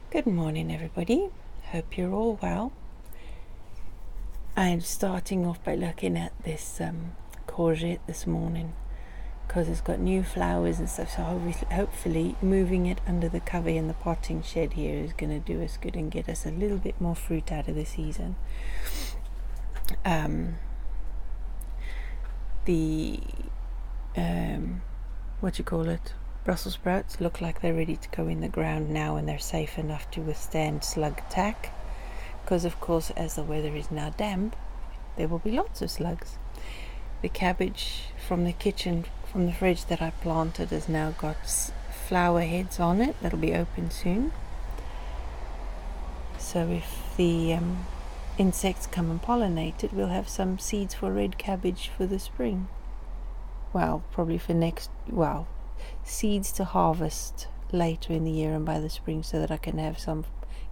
Good morning, everybody. Hope you're all well. I'm starting off by looking at this courgette this morning because it's got new flowers and stuff. So hopefully moving it under the cover in the potting shed here is going to do us good and get us a little bit more fruit out of the season. Brussels sprouts look like they're ready to go in the ground now, and they're safe enough to withstand slug attack. Because of course, as the weather is now damp, there will be lots of slugs. The cabbage from the kitchen, from the fridge that I planted, has now got flower heads on it that'll be open soon. So if the insects come and pollinate it, we'll have some seeds for red cabbage for the spring. Well, probably for seeds to harvest later in the year and by the spring, so that I can have some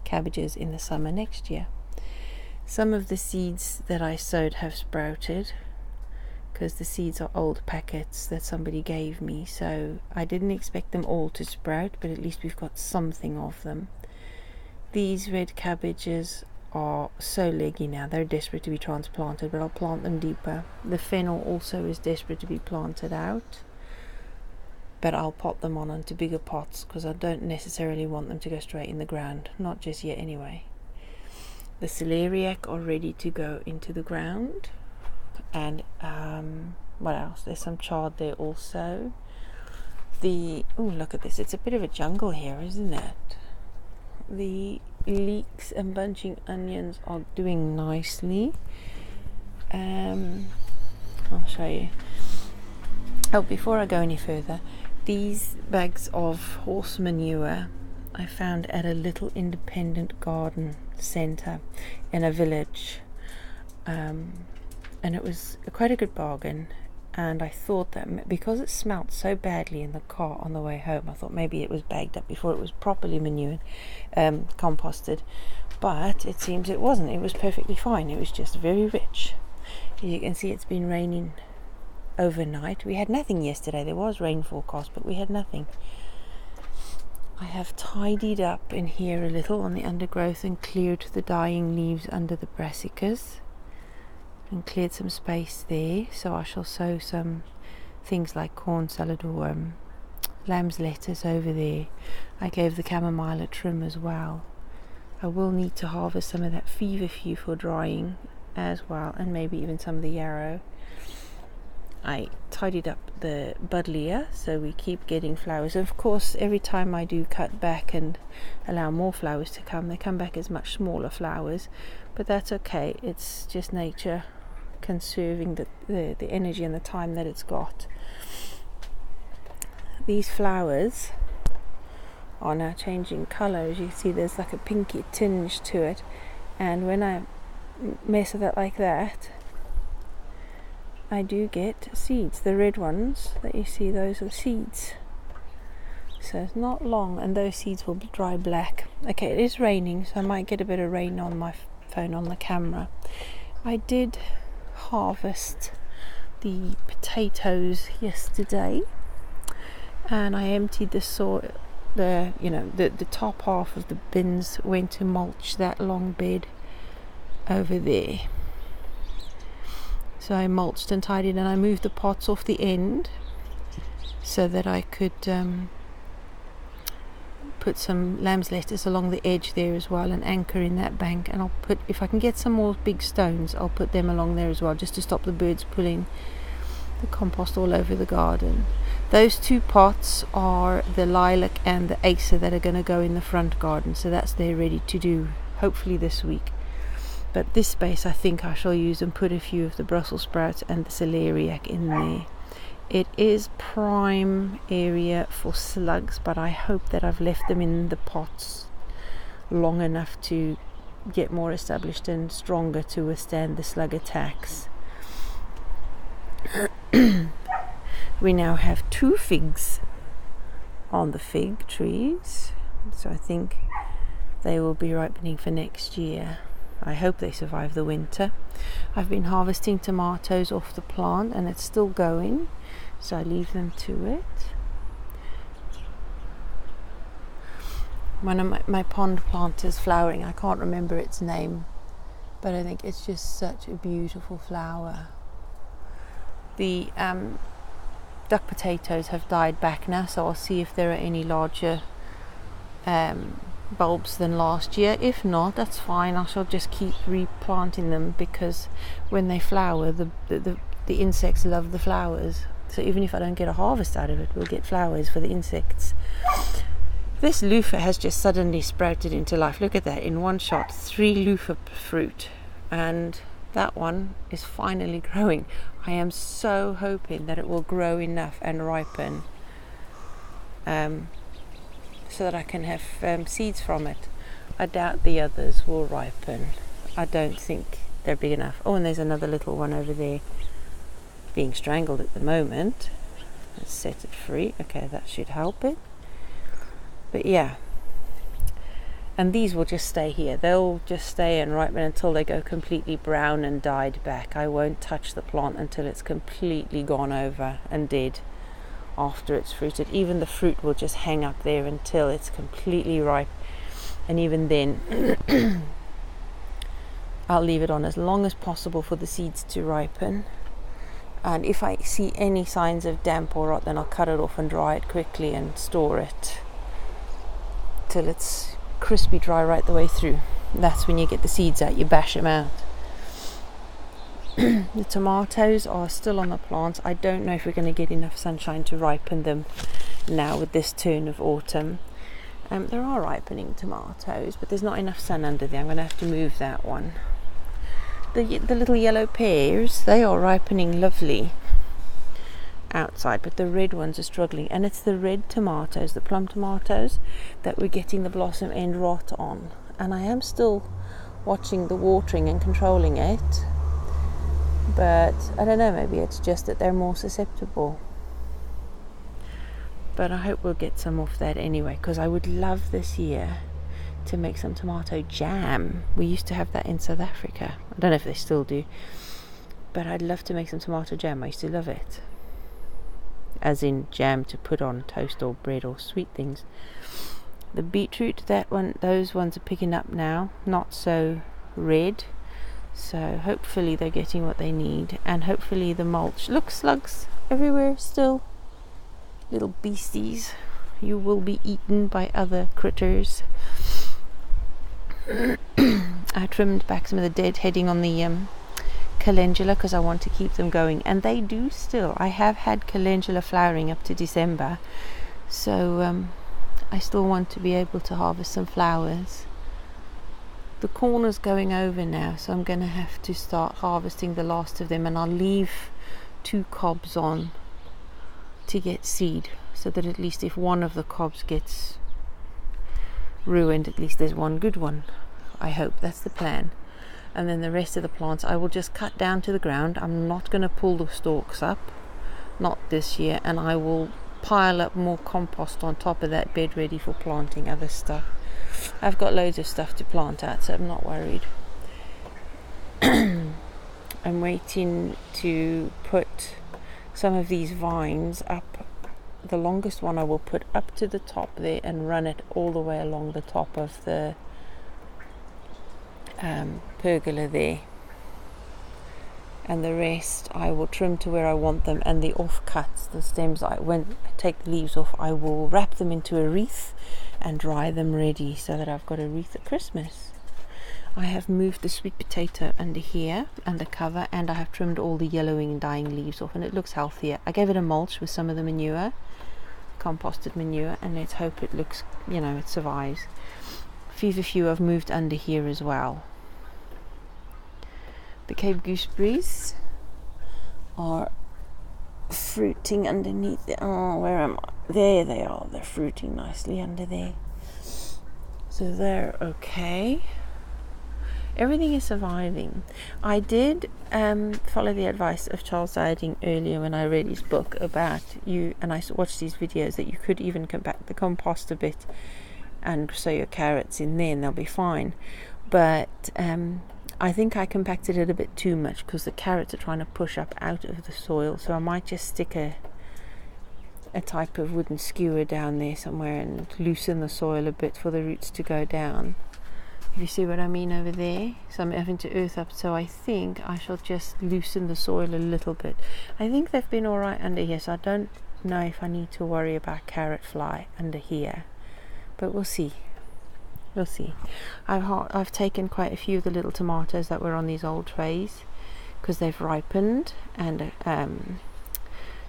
cabbages in the summer next year. Some of the seeds that I sowed have sprouted because the seeds are old packets that somebody gave me, so I didn't expect them all to sprout, but at least we've got something of them. These red cabbages are so leggy now, they're desperate to be transplanted, but I'll plant them deeper. The fennel also is desperate to be planted out, but I'll pot them onto bigger pots because I don't necessarily want them to go straight in the ground, not just yet anyway. The celeriac are ready to go into the ground, and what else? There's some chard there also. Look at this, it's a bit of a jungle here, isn't it? The leeks and bunching onions are doing nicely. I'll show you. Before I go any further, these bags of horse manure I found at a little independent garden centre in a village, and it was quite a good bargain. And I thought that because it smelt so badly in the car on the way home, I thought maybe it was bagged up before it was properly manured, composted. But it seems it wasn't. It was perfectly fine. It was just very rich. As you can see, it's been raining overnight. We had nothing yesterday. There was rain forecast, but we had nothing. I have tidied up in here a little on the undergrowth and cleared the dying leaves under the brassicas and cleared some space there, so I shall sow some things like corn salad or lamb's lettuce over there. I gave the chamomile a trim as well. I will need to harvest some of that feverfew for drying as well, and maybe even some of the yarrow. I tidied up the buddleia, so we keep getting flowers. Of course, every time I do cut back and allow more flowers to come, they come back as much smaller flowers, but that's okay. It's just nature conserving the energy and the time that it's got. These flowers are now changing colour. As you can see, there's like a pinky tinge to it, and when I mess with it like that, I do get seeds. The red ones that you see, those are seeds. So it's not long, and those seeds will dry black. Okay, it is raining, so I might get a bit of rain on my phone on the camera. I did harvest the potatoes yesterday, and I emptied the soil. The top half of the bins went to mulch that long bed over there. So I mulched and tidied, and I moved the pots off the end so that I could put some lamb's lettuce along the edge there as well and anchor in that bank. And if I can get some more big stones, I'll put them along there as well, just to stop the birds pulling the compost all over the garden. Those two pots are the lilac and the acer that are going to go in the front garden, so that's there ready to do hopefully this week. But this space I think I shall use and put a few of the Brussels sprouts and the celeriac in there. It is prime area for slugs, but I hope that I've left them in the pots long enough to get more established and stronger to withstand the slug attacks. We now have 2 figs on the fig trees, so I think they will be ripening for next year. I hope they survive the winter. I've been harvesting tomatoes off the plant, and it's still going, so I leave them to it. One of my pond plant is flowering. I can't remember its name, but I think it's just such a beautiful flower. The duck potatoes have died back now, so I'll see if there are any larger bulbs than last year. If not, that's fine. I shall just keep replanting them, because when they flower, the insects love the flowers. So even if I don't get a harvest out of it, we'll get flowers for the insects. This loofah has just suddenly sprouted into life. Look at that, in one shot, 3 loofah fruit, and that one is finally growing. I am so hoping that it will grow enough and ripen so that I can have seeds from it. I doubt the others will ripen. I don't think they're big enough. Oh, and there's another little one over there being strangled at the moment. Let's set it free. Okay, that should help it. But yeah, and these will just stay here. They'll just stay and ripen until they go completely brown and died back. I won't touch the plant until it's completely gone over and dead after it's fruited. Even the fruit will just hang up there until it's completely ripe, and even then I'll leave it on as long as possible for the seeds to ripen. And if I see any signs of damp or rot, then I'll cut it off and dry it quickly and store it till it's crispy dry right the way through. That's when you get the seeds out, you bash them out. The tomatoes are still on the plants. I don't know if we're going to get enough sunshine to ripen them now with this turn of autumn. There are ripening tomatoes, but there's not enough sun under there. I'm going to have to move that one. The little yellow pears, they are ripening lovely outside, but the red ones are struggling, and it's the red tomatoes, the plum tomatoes, that we're getting the blossom end rot on. And I am still watching the watering and controlling it, but I don't know, maybe it's just that they're more susceptible. But I hope we'll get some off that anyway, because I would love this year to make some tomato jam. We used to have that in South Africa. I don't know if they still do, but I'd love to make some tomato jam. I used to love it, as in jam to put on toast or bread or sweet things. The beetroot, those ones are picking up now, not so red, so hopefully they're getting what they need. And hopefully the mulch, look, slugs everywhere still, little beasties, you will be eaten by other critters. I trimmed back some of the dead heading on the calendula because I want to keep them going, and they do still. I have had calendula flowering up to December, so I still want to be able to harvest some flowers. The corn is going over now, so I'm going to have to start harvesting the last of them, and I'll leave 2 cobs on to get seed, so that at least if one of the cobs gets ruined, at least there's one good one. I hope that's the plan. And then the rest of the plants I will just cut down to the ground. I'm not going to pull the stalks up, not this year, and I will pile up more compost on top of that bed ready for planting other stuff. I've got loads of stuff to plant out, so I'm not worried. I'm waiting to put some of these vines up. The longest one I will put up to the top there and run it all the way along the top of the pergola there, and the rest I will trim to where I want them, and the offcuts, the stems, when I take the leaves off, I will wrap them into a wreath and dry them ready so that I've got a wreath at Christmas. I have moved the sweet potato under here, under cover, and I have trimmed all the yellowing and dying leaves off, and it looks healthier. I gave it a mulch with some of the manure, composted manure, and let's hope it looks, it survives. Feverfew I've moved under here as well. The Cape gooseberries are fruiting underneath where am I? There they are. They're fruiting nicely under there. So they're okay. Everything is surviving. I did follow the advice of Charles Dowding earlier when I read his book about and I watched these videos that you could even compact the compost a bit and sow your carrots in there and they'll be fine. But I think I compacted it a bit too much because the carrots are trying to push up out of the soil, so I might just stick a a type of wooden skewer down there somewhere and loosen the soil a bit for the roots to go down. If you see what I mean over there. So I'm having to earth up, so I think I shall just loosen the soil a little bit. I think they've been alright under here, so I don't know if I need to worry about carrot fly under here, but we'll see. We'll see. I've taken quite a few of the little tomatoes that were on these old trays because they've ripened, and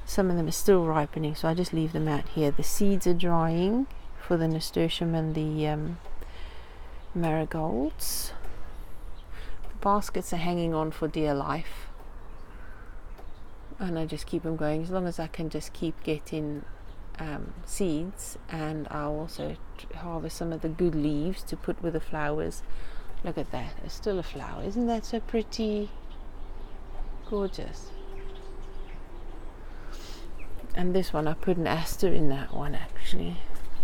some of them are still ripening, so I just leave them out here. The seeds are drying for the nasturtium and the marigolds. The baskets are hanging on for dear life, and I just keep them going as long as I can just keep getting seeds, and I'll also harvest some of the good leaves to put with the flowers. Look at that, there's still a flower. Isn't that so pretty? Gorgeous. And this one, I put an aster in that one actually.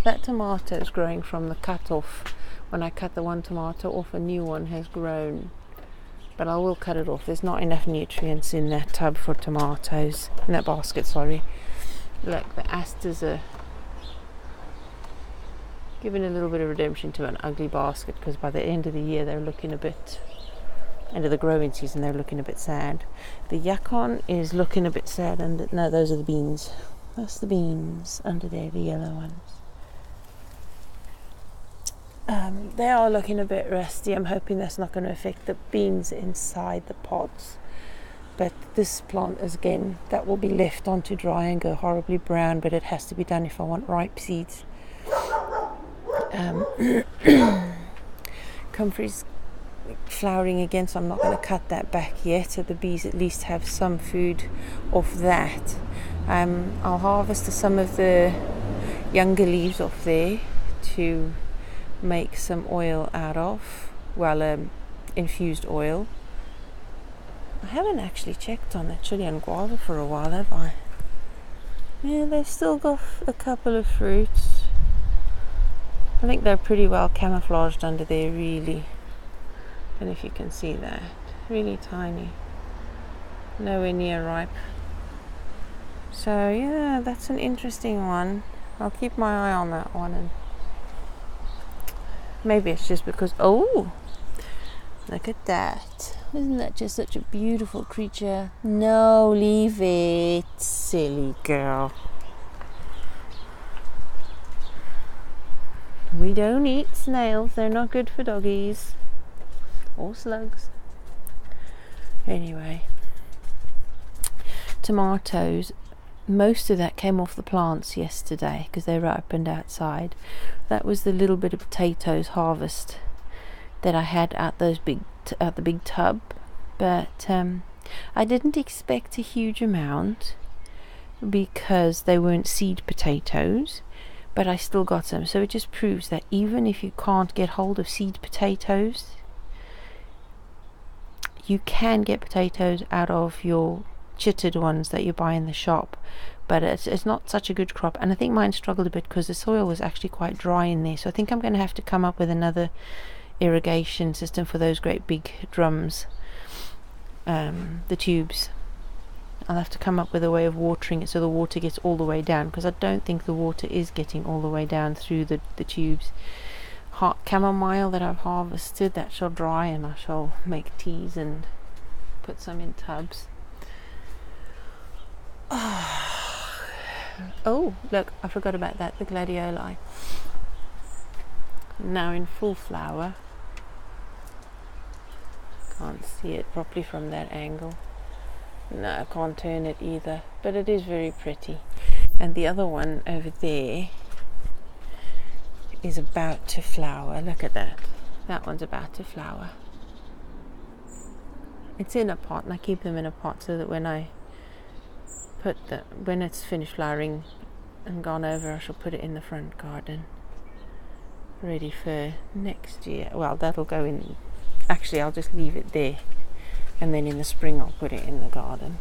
That tomato is growing from the cut off. When I cut the one tomato off, a new one has grown, but I will cut it off. There's not enough nutrients in that tub for tomatoes, in that basket, sorry. Look, the asters are giving a little bit of redemption to an ugly basket, because by the end of the year they're looking a bit, end of the growing season, they're looking a bit sad. The yacon is looking a bit sad, and no, those are the beans. That's the beans under there, the yellow ones. They are looking a bit rusty. I'm hoping that's not going to affect the beans inside the pots. But this plant is, again, that will be left on to dry and go horribly brown, but it has to be done if I want ripe seeds. Comfrey's flowering again, so I'm not going to cut that back yet, so the bees at least have some food off that. I'll harvest some of the younger leaves off there to make some oil out of, well, infused oil. I haven't actually checked on the Chilean guava for a while, have I? Yeah, they've still got a couple of fruits. I think they're pretty well camouflaged under there, really. And if you can see that, really tiny, nowhere near ripe. So yeah, that's an interesting one. I'll keep my eye on that one, and maybe it's just because, oh, look at that. Isn't that just such a beautiful creature? No, leave it, silly girl. We don't eat snails, they're not good for doggies. Or slugs. Anyway, tomatoes, most of that came off the plants yesterday because they ripened outside. That was the little bit of potatoes harvest that I had at those at the big tub, but I didn't expect a huge amount because they weren't seed potatoes, but I still got some. So it just proves that even if you can't get hold of seed potatoes, you can get potatoes out of your chitted ones that you buy in the shop, but it's not such a good crop. And I think mine struggled a bit because the soil was actually quite dry in there, so I think I'm going to have to come up with another irrigation system for those great big drums, the tubes. I'll have to come up with a way of watering it so the water gets all the way down, because I don't think the water is getting all the way down through the tubes. Hot chamomile that I've harvested, that shall dry, and I shall make teas and put some in tubs. Oh, look, I forgot about that, the gladioli. Now in full flower. Can't see it properly from that angle. No, I can't turn it either, but it is very pretty. And the other one over there is about to flower. Look at that. That one's about to flower. It's in a pot, and I keep them in a pot so that when I when it's finished flowering and gone over, I shall put it in the front garden, ready for next year. Well, that'll go in. Actually, I'll just leave it there, and then in the spring I'll put it in the garden.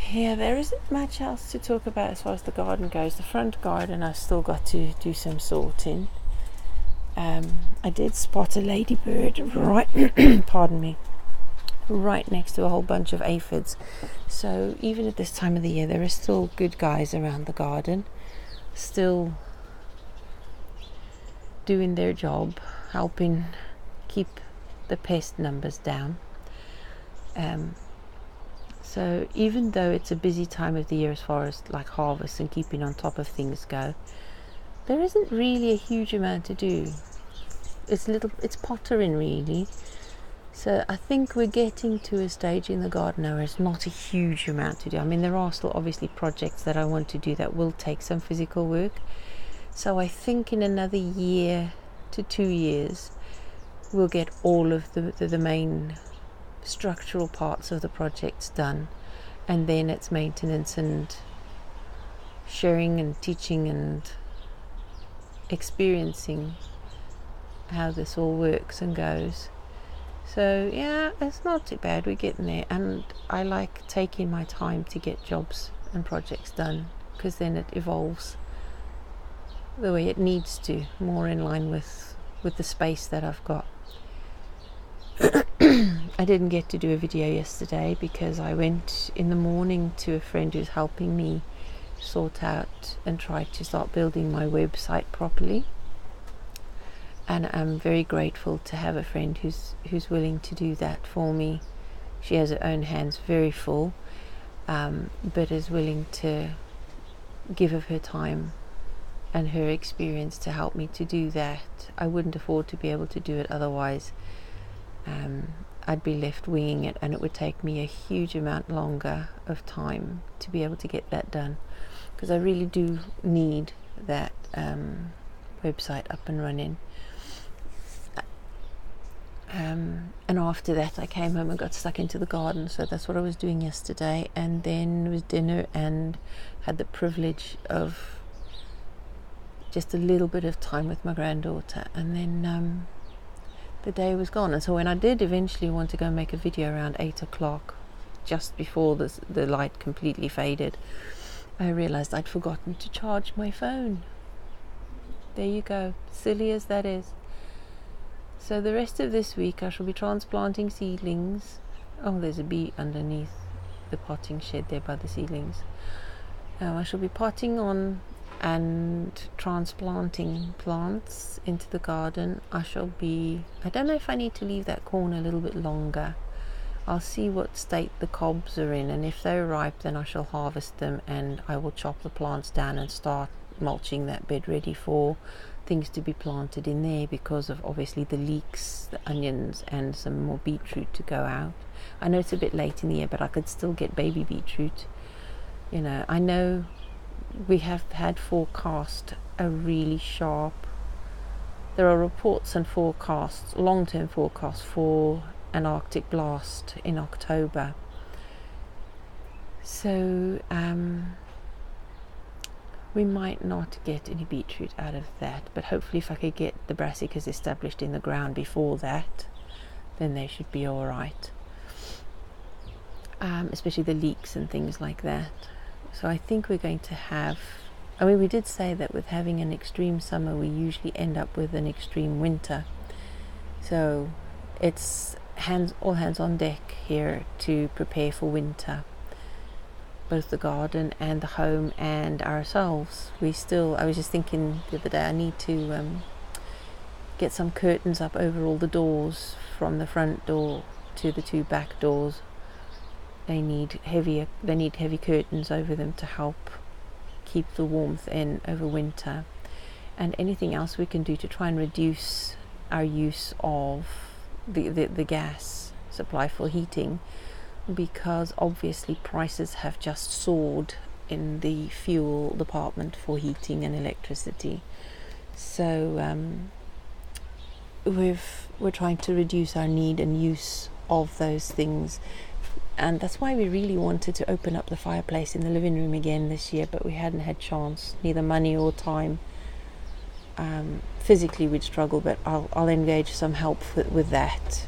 Yeah, there isn't much else to talk about as far as the garden goes. The front garden I've still got to do some sorting. I did spot a ladybird right pardon me, right next to a whole bunch of aphids. So even at this time of the year, there are still good guys around the garden, still doing their job, helping keep the pest numbers down. So even though it's a busy time of the year as far as like harvest and keeping on top of things go, there isn't really a huge amount to do. It's pottering really. So I think we're getting to a stage in the garden now where it's not a huge amount to do. I mean, there are still obviously projects that I want to do that will take some physical work. So I think in another year to 2 years, we'll get all of the main structural parts of the projects done. And then it's maintenance and sharing and teaching and experiencing how this all works and goes. So yeah, it's not too bad, we're getting there, and I like taking my time to get jobs and projects done, because then it evolves the way it needs to, more in line with the space that I've got. I didn't get to do a video yesterday because I went in the morning to a friend who's helping me sort out and try to start building my website properly. And I'm very grateful to have a friend who's willing to do that for me. She has her own hands very full, but is willing to give of her time and her experience to help me to do that. I wouldn't afford to be able to do it otherwise. I'd be left winging it, and it would take me a huge amount longer of time to be able to get that done, because I really do need that website up and running. And after that I came home and got stuck into the garden, so that's what I was doing yesterday, and then it was dinner and had the privilege of just a little bit of time with my granddaughter, and then the day was gone. And so when I did eventually want to go and make a video around 8 o'clock, just before the light completely faded, I realized I'd forgotten to charge my phone. There you go, silly as that is. So the rest of this week I shall be transplanting seedlings. Oh, there's a bee underneath the potting shed there by the seedlings. I shall be potting on and transplanting plants into the garden. I don't know if I need to leave that corner a little bit longer. I'll see what state the cobs are in, and if they're ripe then I shall harvest them, and I will chop the plants down and start mulching that bed ready for things to be planted in there, because of obviously the leeks, the onions, and some more beetroot to go out. I know it's a bit late in the year, but I could still get baby beetroot. You know, I know we have had forecast a really sharp, there are reports and forecasts, long-term forecasts for an Arctic blast in October. So we might not get any beetroot out of that, but hopefully if I could get the brassicas established in the ground before that, then they should be all right. Especially the leeks and things like that. So I think we're going to have, I mean, we did say that with having an extreme summer we usually end up with an extreme winter. So it's all hands on deck here to prepare for winter, both the garden and the home and ourselves. I was just thinking the other day, I need to get some curtains up over all the doors, from the front door to the 2 back doors. They need heavy curtains over them to help keep the warmth in over winter, and anything else we can do to try and reduce our use of the gas supply for heating, because obviously prices have just soared in the fuel department for heating and electricity. So we're trying to reduce our need and use of those things, and that's why we really wanted to open up the fireplace in the living room again this year, but we hadn't had chance, neither money or time. Physically we'd struggle, but I'll engage some help with that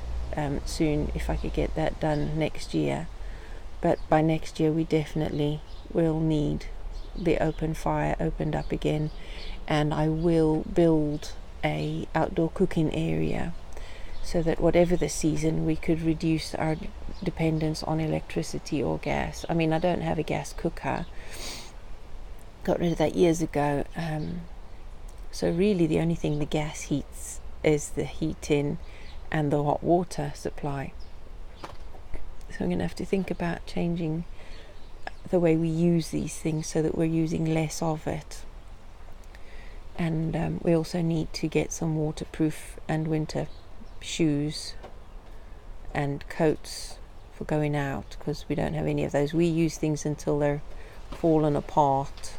soon, if I could get that done next year. But by next year we definitely will need the open fire opened up again, and I will build a outdoor cooking area so that whatever the season we could reduce our dependence on electricity or gas. I mean, I don't have a gas cooker, got rid of that years ago, so really the only thing the gas heats is the heating and the hot water supply. So I'm going to have to think about changing the way we use these things so that we're using less of it. And we also need to get some waterproof and winter shoes and coats for going out, because we don't have any of those. We use things until they're fallen apart,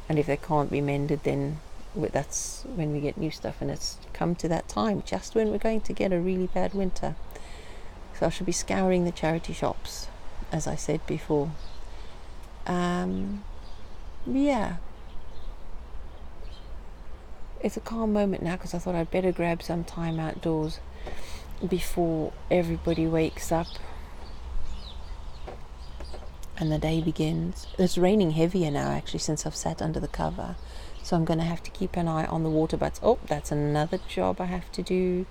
and if they can't be mended, then that's when we get new stuff, and it's come to that time just when we're going to get a really bad winter. So I should be scouring the charity shops, as I said before. Yeah, it's a calm moment now, because I thought I'd better grab some time outdoors before everybody wakes up and the day begins. It's raining heavier now, actually, since I've sat under the cover, so I'm going to have to keep an eye on the water butts. Oh, that's another job I have to do.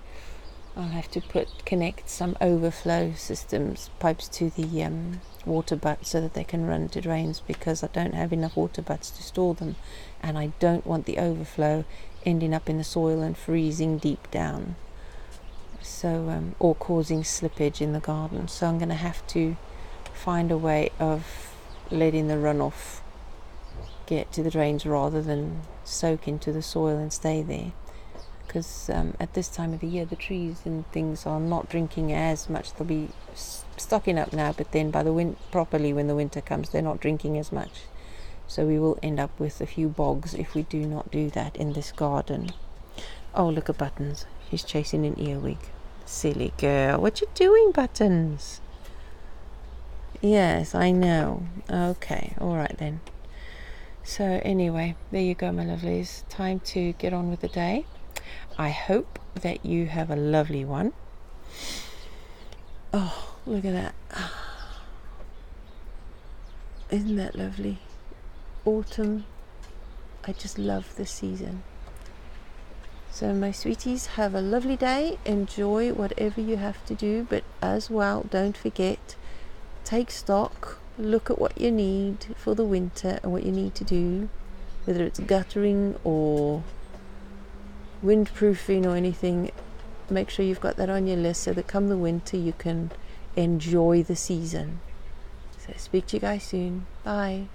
I'll have to connect some overflow systems, pipes to the water butts so that they can run to drains, because I don't have enough water butts to store them, and I don't want the overflow ending up in the soil and freezing deep down, so or causing slippage in the garden. So I'm going to have to find a way of letting the runoff get to the drains rather than soak into the soil and stay there, because at this time of the year the trees and things are not drinking as much. They'll be stocking up now, but then by the when the winter comes, they're not drinking as much. So we will end up with a few bogs if we do not do that in this garden. Oh, look at Buttons. She's chasing an earwig. Silly girl. What you doing, Buttons? Yes, I know. Okay, all right then. So anyway, there you go, my lovelies. Time to get on with the day. I hope that you have a lovely one. Oh, look at that. Isn't that lovely? Autumn. I just love this season. So my sweeties, have a lovely day. Enjoy whatever you have to do, but as well, don't forget, take stock, look at what you need for the winter and what you need to do, whether it's guttering or windproofing or anything. Make sure you've got that on your list so that come the winter you can enjoy the season. So speak to you guys soon. Bye.